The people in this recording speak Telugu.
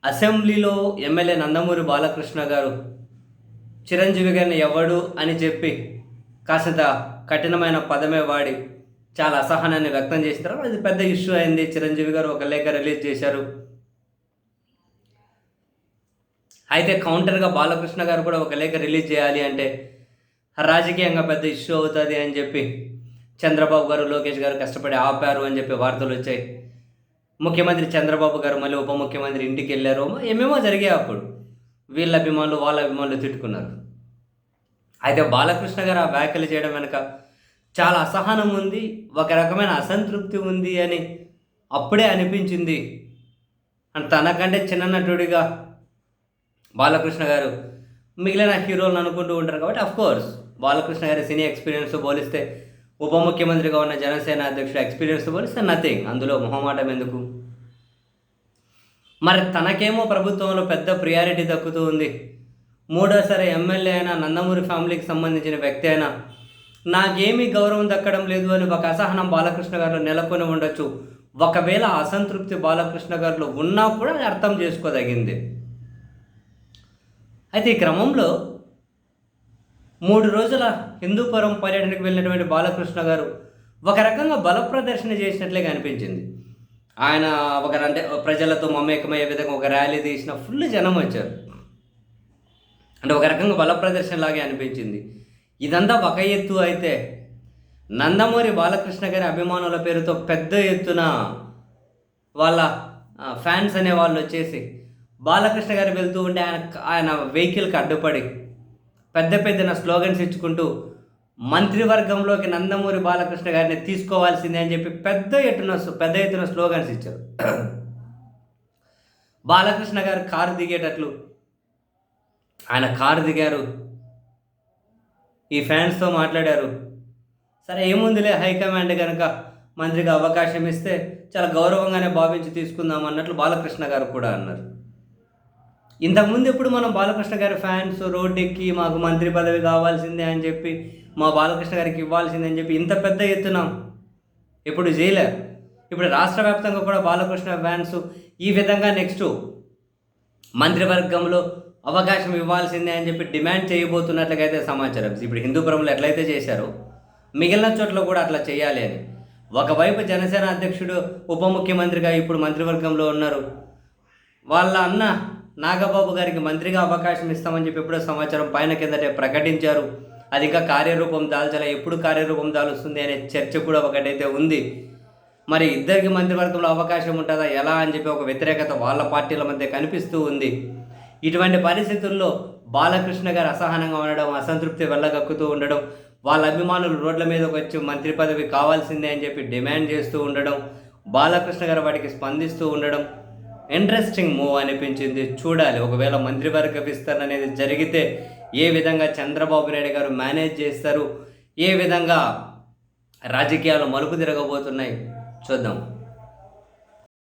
అసెంబ్లీలో ఎమ్మెల్యే నందమూరి బాలకృష్ణ గారు చిరంజీవి గారిని ఎవడు అని చెప్పి కాసింత కఠినమైన పదమే వాడి చాలా అసహనాన్ని వ్యక్తం చేసిన తర్వాత అది పెద్ద ఇష్యూ అయింది. చిరంజీవి గారు ఒక లేఖ రిలీజ్ చేశారు. అయితే కౌంటర్గా బాలకృష్ణ గారు కూడా ఒక లేఖ రిలీజ్ చేయాలి అంటే రాజకీయంగా పెద్ద ఇష్యూ అవుతుంది అని చెప్పి చంద్రబాబు గారు, లోకేష్ గారు కష్టపడి ఆపారు అని చెప్పి వార్తలు వచ్చాయి. ముఖ్యమంత్రి చంద్రబాబు గారు మళ్ళీ ఉప ముఖ్యమంత్రి ఇంటికి వెళ్ళారు. ఏమేమో జరిగాయి. అప్పుడు వీళ్ళ అభిమానులు వాళ్ళ అభిమానులు తిట్టుకున్నారు. అయితే బాలకృష్ణ గారు ఆ వ్యాఖ్యలు చేయడం వెనుక చాలా అసహనం ఉంది, ఒక రకమైన అసంతృప్తి ఉంది అని అప్పుడే అనిపించింది. అండ్ తనకంటే చిన్న నటుడిగా బాలకృష్ణ గారు మిగిలిన హీరోలను అనుకుంటూ ఉంటారు కాబట్టి అఫ్కోర్స్ బాలకృష్ణ గారి సినీ ఎక్స్పీరియన్స్ పోలిస్తే ఉప ముఖ్యమంత్రిగా ఉన్న జనసేన అధ్యక్షుడు ఎక్స్పీరియన్స్ పోలిస్తే నథింగ్. అందులో మొహమాటం ఎందుకు? మరి తనకేమో ప్రభుత్వంలో పెద్ద ప్రియారిటీ దక్కుతూ ఉంది. మూడోసారి ఎమ్మెల్యే అయినా, నందమూరి ఫ్యామిలీకి సంబంధించిన వ్యక్తి అయినా నాకేమీ గౌరవం దక్కడం లేదు అని ఒక అసహనం బాలకృష్ణ గారిలో నెలకొని ఉండొచ్చు. ఒకవేళ అసంతృప్తి బాలకృష్ణ గారిలో ఉన్నా కూడా అర్థం చేసుకోదగింది. అయితే ఈ క్రమంలో 3 రోజుల హిందూపురం పర్యటనకు వెళ్ళినటువంటి బాలకృష్ణ గారు ఒక రకంగా బల ప్రదర్శన చేసినట్లుగా అనిపించింది. ఆయన అంటే ప్రజలతో మమేకమయ్యే విధంగా ఒక ర్యాలీ తీసిన ఫుల్ జనం వచ్చారు. అంటే ఒక రకంగా బల ప్రదర్శన లాగే అనిపించింది. ఇదంతా ఒక ఎత్తు అయితే నందమూరి బాలకృష్ణ గారి అభిమానుల పేరుతో పెద్ద ఎత్తున వాళ్ళ ఫ్యాన్స్ అనే వాళ్ళు వచ్చేసి బాలకృష్ణ గారు వెళ్తూ ఉంటే ఆయన వెహికల్కి అడ్డుపడి పెద్ద స్లోగన్స్ ఇచ్చుకుంటూ మంత్రివర్గంలోకి నందమూరి బాలకృష్ణ గారిని తీసుకోవాల్సిందే అని చెప్పి పెద్ద ఎత్తున స్లోగన్స్ ఇచ్చారు. బాలకృష్ణ గారు కారు దిగేటట్లు ఆయన కారు దిగారు, ఈ ఫ్యాన్స్తో మాట్లాడారు. సరే ఏముందిలే, హైకమాండ్ కనుక మంత్రిగా అవకాశం ఇస్తే చాలా గౌరవంగానే భావించి తీసుకుందాం అన్నట్లు బాలకృష్ణ గారు కూడా అన్నారు. ఇంతకుముందు ఎప్పుడు మనం బాలకృష్ణ గారి ఫ్యాన్స్ రోడ్డు ఎక్కి మాకు మంత్రి పదవి కావాల్సిందే అని చెప్పి, మా బాలకృష్ణ గారికి ఇవ్వాల్సిందే అని చెప్పి ఇంత పెద్ద ఎత్తున ఎప్పుడు చేయలేరు. ఇప్పుడు రాష్ట్ర వ్యాప్తంగా కూడా బాలకృష్ణ ఫ్యాన్స్ ఈ విధంగా నెక్స్ట్ మంత్రివర్గంలో అవకాశం ఇవ్వాల్సిందే అని చెప్పి డిమాండ్ చేయబోతున్నట్లుగా అయితే సమాచారం. ఇప్పుడు హిందూపురంలో ఎట్లయితే చేశారో మిగిలిన చోట్ల కూడా అట్లా చేయాలి అని. ఒకవైపు జనసేన అధ్యక్షుడు ఉప ముఖ్యమంత్రిగా ఇప్పుడు మంత్రివర్గంలో ఉన్నారు. వాళ్ళ అన్న నాగబాబు గారికి మంత్రిగా అవకాశం ఇస్తామని చెప్పి ఎప్పుడో సమాచారం పైన కిందటే ప్రకటించారు. అది ఇంకా కార్యరూపం దాల్చలే. ఎప్పుడు కార్యరూపం దాలుస్తుంది అనే చర్చ కూడా ఒకటైతే ఉంది. మరి ఇద్దరికి మంత్రివర్గంలో అవకాశం ఉంటుందా ఎలా అని చెప్పి ఒక వ్యతిరేకత వాళ్ళ పార్టీల మధ్య కనిపిస్తూ ఉంది. ఇటువంటి పరిస్థితుల్లో బాలకృష్ణ గారు అసహనంగా ఉండడం, అసంతృప్తి వెళ్ళగక్కుతూ ఉండడం, వాళ్ళ అభిమానులు రోడ్ల మీదకి వచ్చి మంత్రి పదవి కావాల్సిందే అని చెప్పి డిమాండ్ చేస్తూ ఉండడం, బాలకృష్ణ గారు వాటికి స్పందిస్తూ ఉండడం ఇంట్రెస్టింగ్ మూవ్ అనిపించింది. చూడాలి ఒకవేళ మంత్రివర్గ విస్తరణ అనేది జరిగితే ఏ విధంగా చంద్రబాబు నాయుడు గారు మేనేజ్ చేస్తారు, ఏ విధంగా రాజకీయాలు మలుపు తిరగబోతున్నాయి చూద్దాం.